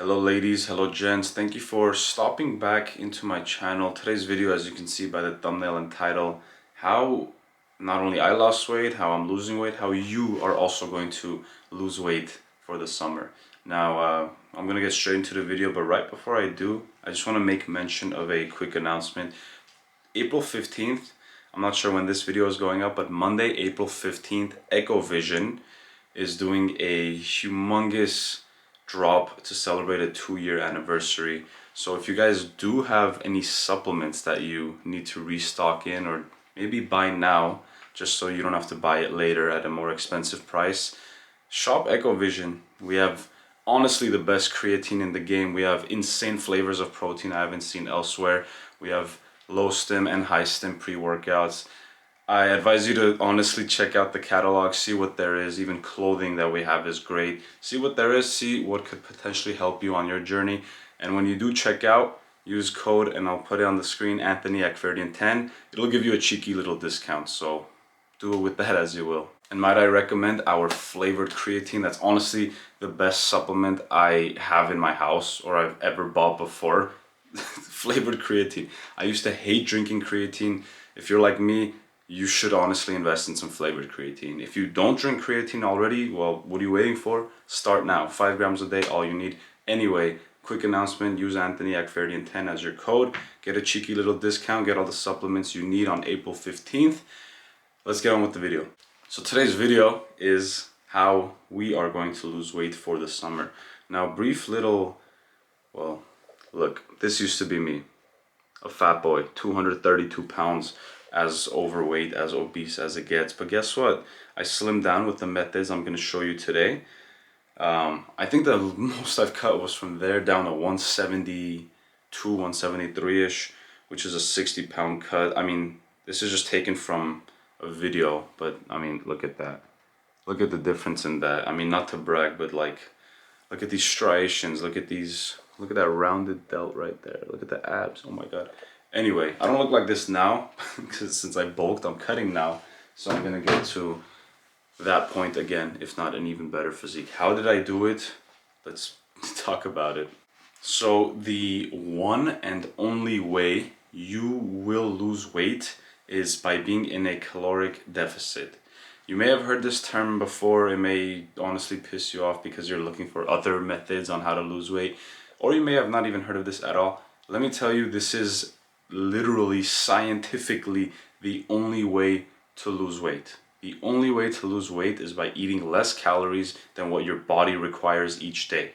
Hello ladies, hello gents, thank you for stopping back into my channel. Today's video, as you can see by the thumbnail and title, how not only I lost weight, how I'm losing weight, how you are also going to lose weight for the summer. Now, I'm gonna get straight into the video, but right before I do, I just want to make mention of a quick announcement. April 15th, I'm not sure when this video is going up, but Monday, April 15th, Ekkovision is doing a humongous drop to celebrate a 2-year anniversary. So if you guys do have any supplements that you need to restock in, or maybe buy now just so you don't have to buy it later at a more expensive price, shop Ekkovision. We have honestly the best creatine in the game. We have insane flavors of protein I haven't seen elsewhere. We have low stim and high stim pre-workouts. I advise you to honestly check out the catalog, see what there is. Even clothing that we have is great. See what there is, see what could potentially help you on your journey. And when you do check out, use code, and I'll put it on the screen, Anthony Ekkovision 10. It'll give you a cheeky little discount, so do it with that as you will. And might I recommend our flavored creatine? That's honestly the best supplement I have in my house or I've ever bought before. Flavored creatine. I used to hate drinking creatine. If you're like me, you should honestly invest in some flavored creatine. If you don't drink creatine already, well, what are you waiting for? Start now. 5 grams a day, all you need. Anyway, quick announcement, use Anthony Ekkovision 10 as your code. Get a cheeky little discount, get all the supplements you need on April 15th. Let's get on with the video. So today's video is how we are going to lose weight for the summer. Now, brief little, well, look, this used to be me. A fat boy, 232 pounds, as overweight, as obese as it gets. But guess what? I slimmed down with the methods I'm going to show you today. I think the most I've cut was from there down to 172, 173-ish, which is a 60-pound cut. I mean, this is just taken from a video, but I mean, look at that. Look at the difference in that. I mean, not to brag, but like, look at these striations, look at these, look at that rounded delt right there. Look at the abs, oh my God. Anyway, I don't look like this now, because since I bulked, I'm cutting now. So I'm gonna get to that point again, if not an even better physique. How did I do it? Let's talk about it. So the one and only way you will lose weight is by being in a caloric deficit. You may have heard this term before. It may honestly piss you off because you're looking for other methods on how to lose weight, or you may have not even heard of this at all. Let me tell you, this is literally scientifically the only way to lose weight. The only way to lose weight is by eating less calories than what your body requires each day.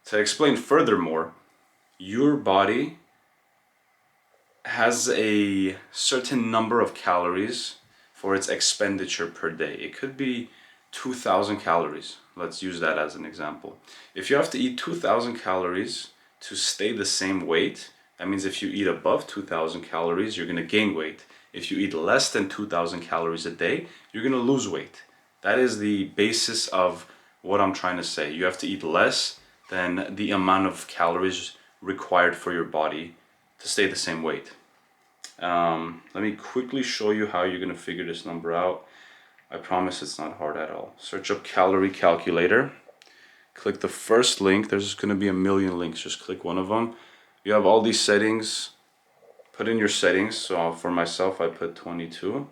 To explain furthermore, your body has a certain number of calories for its expenditure per day. It could be 2,000 calories. Let's use that as an example. If you have to eat 2,000 calories to stay the same weight, that means if you eat above 2,000 calories, you're gonna gain weight. If you eat less than 2,000 calories a day, you're gonna lose weight. That is the basis of what I'm trying to say. You have to eat less than the amount of calories required for your body to stay the same weight. Let me quickly show you how you're gonna figure this number out. I promise it's not hard at all. Search up calorie calculator. Click the first link. There's gonna be a million links. Just click one of them. You have all these settings. Put in your settings. So for myself, I put 22.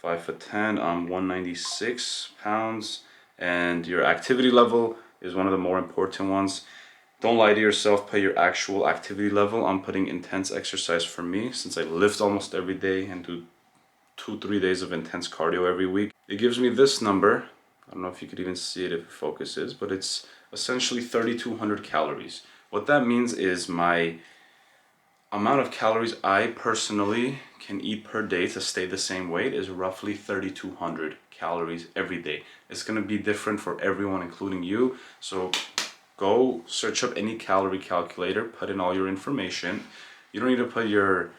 5'10", I'm 196 pounds. And your activity level is one of the more important ones. Don't lie to yourself, put your actual activity level. I'm putting intense exercise for me since I lift almost every day and do 2-3 days of intense cardio every week. It gives me this number. I don't know if you could even see it if it focuses, but it's essentially 3,200 calories. What that means is my amount of calories I personally can eat per day to stay the same weight is roughly 3,200 calories every day. It's gonna be different for everyone, including you. So go search up any calorie calculator, put in all your information. You don't need to put your,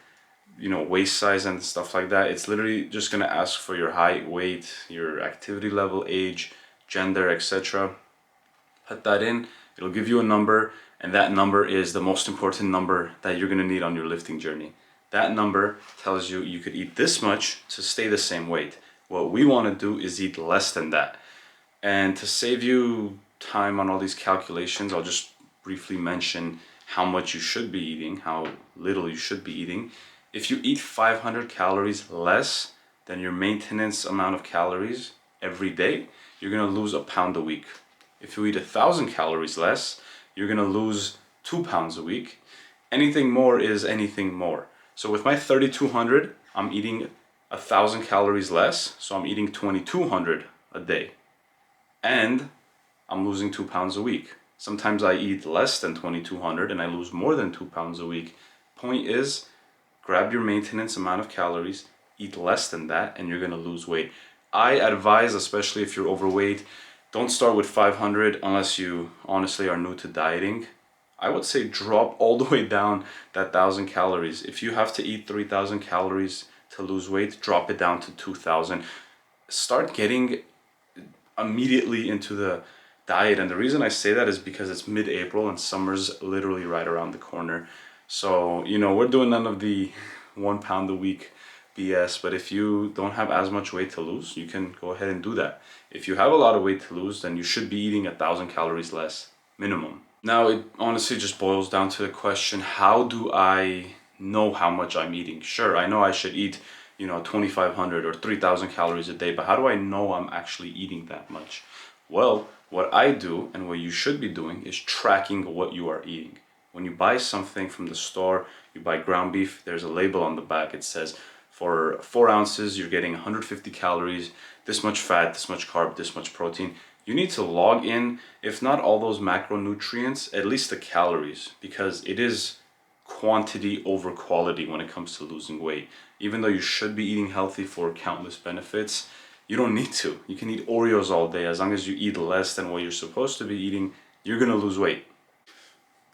waist size and stuff like that. It's literally just gonna ask for your height, weight, your activity level, age, gender, etc. Put that in, it'll give you a number, and that number is the most important number that you're gonna need on your lifting journey. That number tells you you could eat this much to stay the same weight. What we wanna do is eat less than that. And to save you time on all these calculations, I'll just briefly mention how much you should be eating, how little you should be eating. If you eat 500 calories less than your maintenance amount of calories every day, you're gonna lose a pound a week. If you eat 1,000 calories less, you're gonna lose 2 pounds a week. Anything more is anything more. So with my 3,200, I'm eating 1,000 calories less, so I'm eating 2,200 a day. And I'm losing 2 pounds a week. Sometimes I eat less than 2,200 and I lose more than 2 pounds a week. Point is, grab your maintenance amount of calories, eat less than that, and you're gonna lose weight. I advise, especially if you're overweight, don't start with 500 unless you honestly are new to dieting. I would say drop all the way down that 1,000 calories. If you have to eat 3,000 calories to lose weight, drop it down to 2,000. Start getting immediately into the diet. And the reason I say that is because it's mid-April and summer's literally right around the corner. So, we're doing none of the 1 pound a week BS, but if you don't have as much weight to lose, you can go ahead and do that. If you have a lot of weight to lose, then you should be eating 1,000 calories less, minimum. Now, it honestly just boils down to the question, how do I know how much I'm eating? Sure, I know I should eat 2,500 or 3,000 calories a day, but how do I know I'm actually eating that much? Well, what I do and what you should be doing is tracking what you are eating. When you buy something from the store, you buy ground beef, there's a label on the back. It says for 4 ounces, you're getting 150 calories, this much fat, this much carb, this much protein. You need to log in, if not all those macronutrients, at least the calories, because it is quantity over quality when it comes to losing weight. Even though you should be eating healthy for countless benefits, you don't need to. You can eat Oreos all day. As long as you eat less than what you're supposed to be eating, you're gonna lose weight.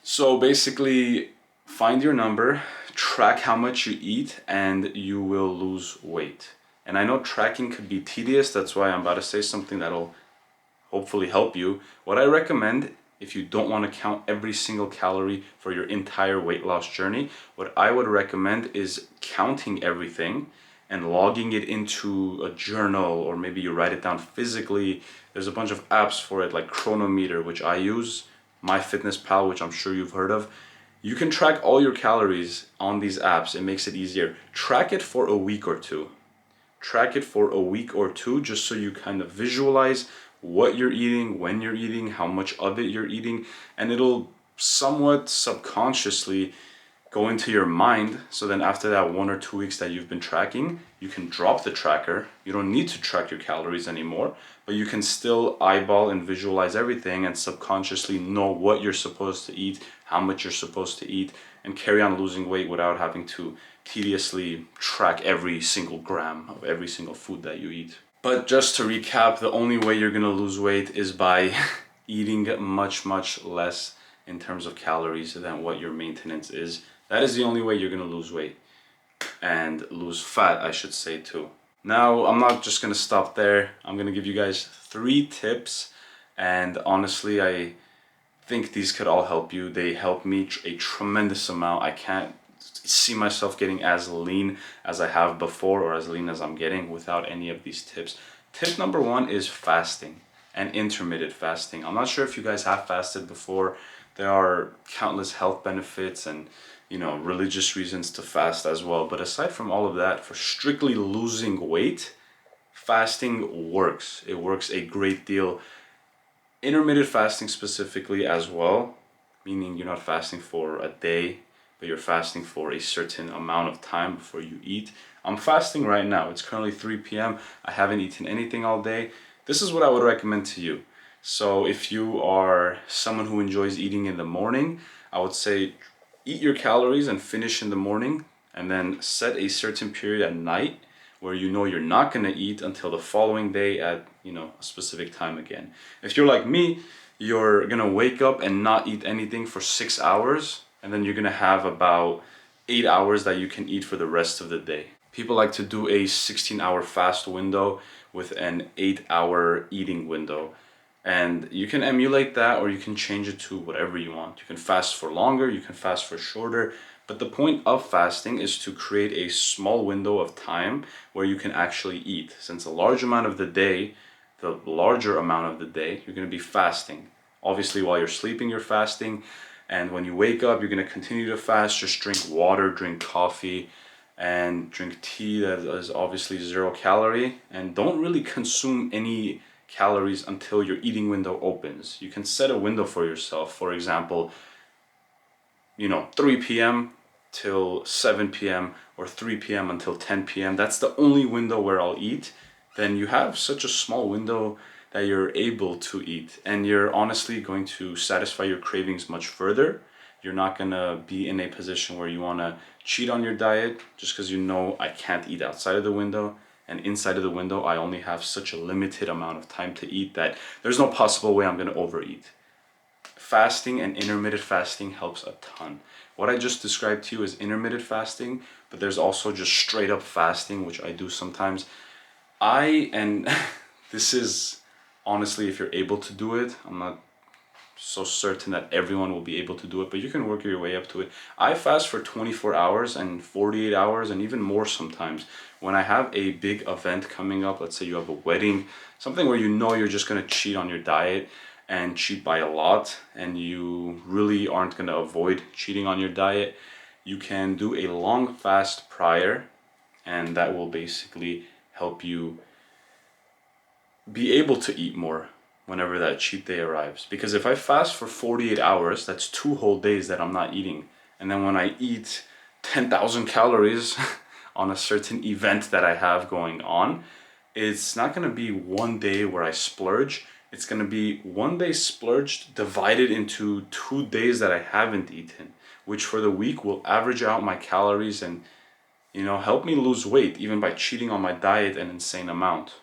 So basically, find your number, track how much you eat, and you will lose weight. And I know tracking could be tedious, that's why I'm about to say something that'll hopefully help you. What I recommend, if you don't want to count every single calorie for your entire weight loss journey, what I would recommend is counting everything and logging it into a journal, or maybe you write it down physically. There's a bunch of apps for it, like Chronometer, which I use, MyFitnessPal, which I'm sure you've heard of. You can track all your calories on these apps. It makes it easier. Track it for a week or two. Track it for a week or two, just so you kind of visualize what you're eating, when you're eating, how much of it you're eating, and it'll somewhat subconsciously go into your mind. So then after that 1 or 2 weeks that you've been tracking, you can drop the tracker. You don't need to track your calories anymore, but you can still eyeball and visualize everything and subconsciously know what you're supposed to eat, how much you're supposed to eat, and carry on losing weight without having to tediously track every single gram of every single food that you eat. But just to recap, the only way you're gonna lose weight is by eating much, much less in terms of calories than what your maintenance is. That is the only way you're gonna lose weight. And lose fat, I should say, too. Now, I'm not just gonna stop there. I'm gonna give you guys 3 tips, and honestly, I think these could all help you. They help me a tremendous amount. I can't see myself getting as lean as I have before, or as lean as I'm getting, without any of these tips. Tip number 1 is fasting and intermittent fasting. I'm not sure if you guys have fasted before. There are countless health benefits and religious reasons to fast as well. But aside from all of that, for strictly losing weight, fasting works. It works a great deal. Intermittent fasting specifically as well, meaning you're not fasting for a day, but you're fasting for a certain amount of time before you eat. I'm fasting right now. It's currently 3 p.m. I haven't eaten anything all day. This is what I would recommend to you. So if you are someone who enjoys eating in the morning, I would say eat your calories and finish in the morning, and then set a certain period at night where you're not going to eat until the following day at a specific time again. If you're like me, you're going to wake up and not eat anything for 6 hours, and then you're going to have about 8 hours that you can eat for the rest of the day. People like to do a 16-hour fast window with an 8-hour eating window. And you can emulate that, or you can change it to whatever you want. You can fast for longer, you can fast for shorter. But the point of fasting is to create a small window of time where you can actually eat. Since the larger amount of the day, you're going to be fasting. Obviously, while you're sleeping, you're fasting. And when you wake up, you're going to continue to fast. Just drink water, drink coffee, and drink tea that is obviously 0 calorie. And don't really consume any calories until your eating window opens. You can set a window for yourself. For example, 3 p.m. till 7 p.m. or 3 p.m. until 10 p.m. That's the only window where I'll eat. Then you have such a small window that you're able to eat, and you're honestly going to satisfy your cravings much further. You're not gonna be in a position where you wanna cheat on your diet just because I can't eat outside of the window, and inside of the window I only have such a limited amount of time to eat that there's no possible way I'm gonna overeat. Fasting and intermittent fasting helps a ton. What I just described to you is intermittent fasting, but there's also just straight up fasting, which I do sometimes. And this is honestly, if you're able to do it, I'm not so certain that everyone will be able to do it, but you can work your way up to it. I fast for 24 hours and 48 hours and even more sometimes. When I have a big event coming up, let's say you have a wedding, something where you're just gonna cheat on your diet and cheat by a lot, and you really aren't gonna avoid cheating on your diet, you can do a long fast prior, and that will basically help you be able to eat more whenever that cheat day arrives. Because if I fast for 48 hours, that's 2 whole days that I'm not eating. And then when I eat 10,000 calories on a certain event that I have going on, it's not going to be one day where I splurge. It's going to be one day splurged divided into 2 days that I haven't eaten, which for the week will average out my calories and help me lose weight even by cheating on my diet an insane amount.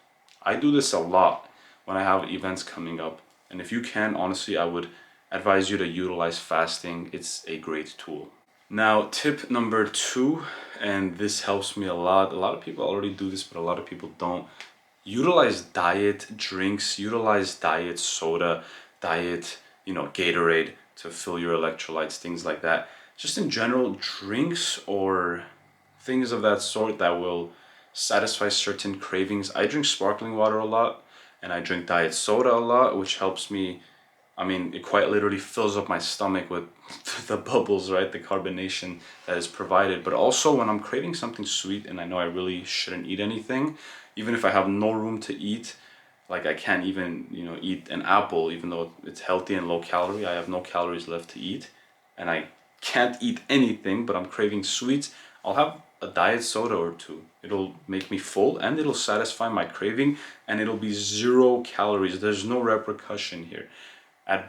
I do this a lot when I have events coming up. And if you can, honestly, I would advise you to utilize fasting. It's a great tool. Now, tip number 2, and this helps me a lot. A lot of people already do this, but a lot of people don't. Utilize diet drinks, utilize diet soda, diet, Gatorade to fill your electrolytes, things like that. Just in general, drinks or things of that sort that will satisfy certain cravings. I drink sparkling water a lot, and I drink diet soda a lot, which helps me. It quite literally fills up my stomach with the bubbles, right? The carbonation that is provided. But also when I'm craving something sweet and I know I really shouldn't eat anything, even if I have no room to eat, like I can't even, eat an apple, even though it's healthy and low calorie, I have no calories left to eat, and I can't eat anything, but I'm craving sweets, I'll have a diet soda or two. It'll make me full and it'll satisfy my craving, and it'll be 0 calories. There's no repercussion here. I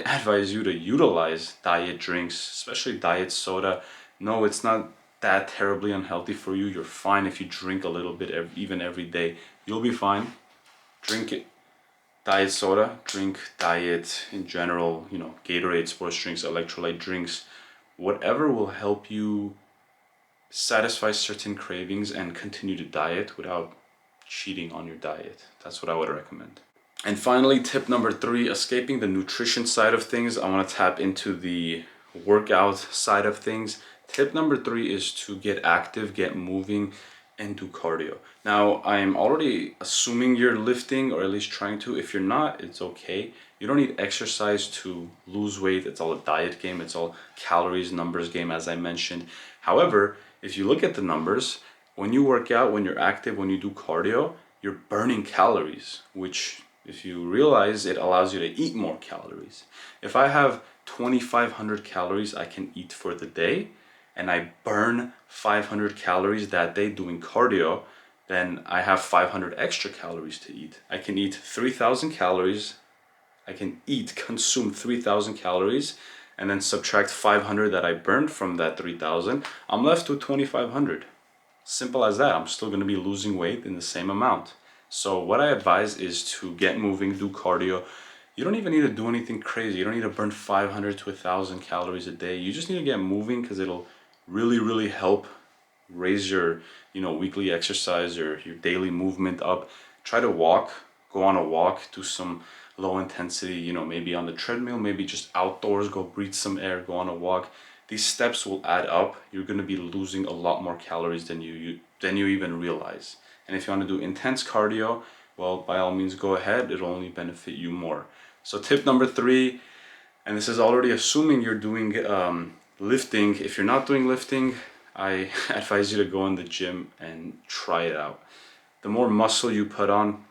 advise you to utilize diet drinks, especially diet soda. No, it's not that terribly unhealthy for you. You're fine if you drink a little bit even every day. You'll be fine. Drink it. Diet soda, drink diet in general, Gatorade, sports drinks, electrolyte drinks, whatever will help you satisfy certain cravings and continue to diet without cheating on your diet. That's what I would recommend. And finally, tip number 3, escaping the nutrition side of things, I want to tap into the workout side of things. Tip number 3 is to get active, get moving, and do cardio. Now, I'm already assuming you're lifting, or at least trying to. If you're not, it's okay. You don't need exercise to lose weight. It's all a diet game. It's all calories, numbers game, as I mentioned. However, if you look at the numbers, when you work out, when you're active, when you do cardio, you're burning calories, which, if you realize, it allows you to eat more calories. If I have 2,500 calories I can eat for the day, and I burn 500 calories that day doing cardio, then I have 500 extra calories to eat. I can eat 3,000 calories. I can consume 3,000 calories, and then subtract 500 that I burned from that 3,000. I'm left with 2,500. Simple as that. I'm still going to be losing weight in the same amount. So what I advise is to get moving, do cardio. You don't even need to do anything crazy. You don't need to burn 500 to 1,000 calories a day. You just need to get moving, because it'll really, really help raise your, weekly exercise or your daily movement up. Try to walk, go on a walk, do some low intensity, maybe on the treadmill, maybe just outdoors, go breathe some air, go on a walk. These steps will add up. You're going to be losing a lot more calories than you even realize. And if you want to do intense cardio, well, by all means, go ahead. It'll only benefit you more. So tip number 3, and this is already assuming you're doing lifting. If you're not doing lifting, I advise you to go in the gym and try it out. The more muscle you put on,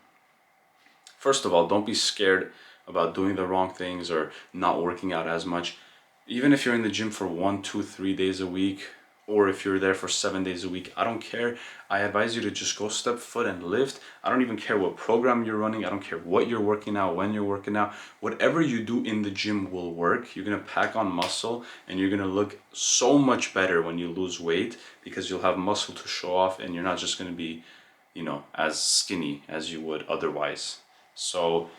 first of all, don't be scared about doing the wrong things or not working out as much. Even if you're in the gym for 1, 2, 3 days a week, or if you're there for 7 days a week, I don't care. I advise you to just go step foot and lift. I don't even care what program you're running. I don't care what you're working out, when you're working out. Whatever you do in the gym will work. You're gonna pack on muscle and you're gonna look so much better when you lose weight because you'll have muscle to show off and you're not just gonna be, as skinny as you would otherwise. So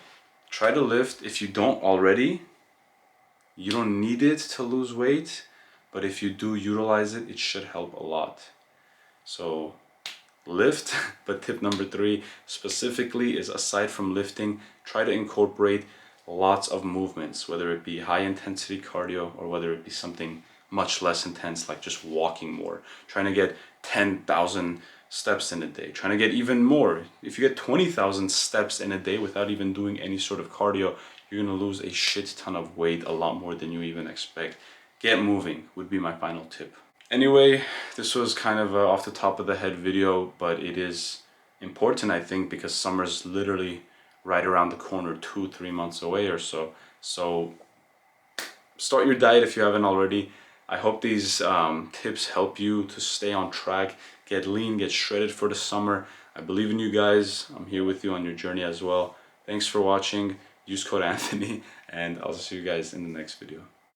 try to lift. If you don't already, you don't need it to lose weight, but if you do utilize it, it should help a lot. So lift. But tip number 3 specifically is, aside from lifting, try to incorporate lots of movements, whether it be high intensity cardio or whether it be something much less intense like just walking more, trying to get 10,000 steps in a day, trying to get even more. If you get 20,000 steps in a day without even doing any sort of cardio, you're gonna lose a shit ton of weight, a lot more than you even expect. Get moving would be my final tip. Anyway, this was kind of a off the top of the head video, but it is important, I think, because summer's literally right around the corner, 2, 3 months away or so. So start your diet if you haven't already. I hope these tips help you to stay on track, get lean, get shredded for the summer. I believe in you guys. I'm here with you on your journey as well. Thanks for watching. Use code Anthony, and I'll see you guys in the next video.